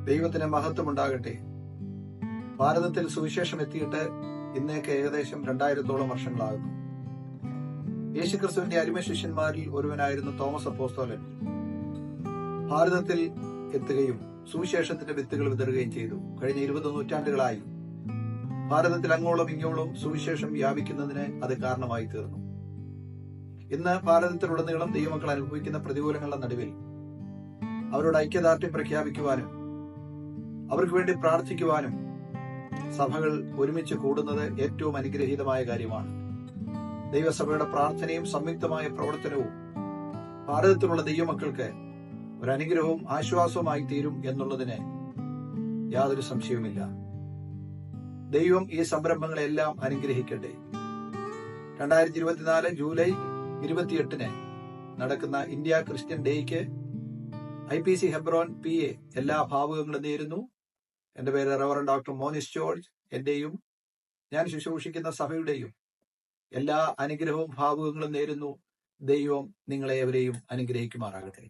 ദൈവത്തിന് മഹത്വമുണ്ടാകട്ടെ. ഭാരതത്തിൽ സുവിശേഷം എത്തിയിട്ട് ഇന്നേക്ക് ഏകദേശം 2000-ഓളം വർഷങ്ങളാകുന്നു. യേശുക്രിസ്തുവിന്റെ അരുമ ശിഷ്യന്മാരിൽ ഒരുവനായിരുന്നു തോമസ് അപ്പോസ്തലൻ. ഭാരതത്തിൽ എത്തുകയും സുവിശേഷത്തിന്റെ വിത്തുകൾ വിതറുകയും ചെയ്തു. കഴിഞ്ഞ 20 നൂറ്റാണ്ടുകളായി ഭാരതത്തിൽ അങ്ങോളം ഇങ്ങോളം സുവിശേഷം വ്യാപിക്കുന്നതിന് അത് കാരണമായി തീർന്നു. ഇന്ന് ഭാരതത്തിലുടനീളം ദൈവമക്കൾ അനുഭവിക്കുന്ന പ്രതികൂലങ്ങളുടെ നടുവിൽ അവരുടെ ഐക്യദാർഢ്യം പ്രഖ്യാപിക്കുവാനും അവർക്ക് വേണ്ടി പ്രാർത്ഥിക്കുവാനും സഭകൾ ഒരുമിച്ച് കൂടുന്നത് ഏറ്റവും അനുഗ്രഹീതമായ കാര്യമാണ്. ദൈവസഭയുടെ പ്രാർത്ഥനയും സംയുക്തമായ പ്രവർത്തനവും ഭാരതത്തിലുള്ള ദൈവമക്കൾക്ക് ഒരു അനുഗ്രഹവും ആശ്വാസവുമായി തീരും എന്നുള്ളതിന് യാതൊരു സംശയവുമില്ല. ദൈവം ഈ സംരംഭങ്ങളെല്ലാം അനുഗ്രഹിക്കട്ടെ. 2024 ജൂലൈ 28 നടക്കുന്ന ഇന്ത്യ ക്രിസ്ത്യൻ ഡേയ്ക്ക് IPC ഹെബ്രോൻ PA എല്ലാ ഭാവുകങ്ങളും നേരുന്നു. എന്റെ പേര് റവറൻഡ് ഡോക്ടർ മോനിസ് ജോർജ്. എന്റെയും ഞാൻ ശുശ്രൂഷിക്കുന്ന സഭയുടെയും എല്ലാ അനുഗ്രഹവും ഭാവുകങ്ങളും നേരുന്നു. ദൈവം നിങ്ങളെ എവരെയും അനുഗ്രഹിക്കുമാറാകട്ടെ.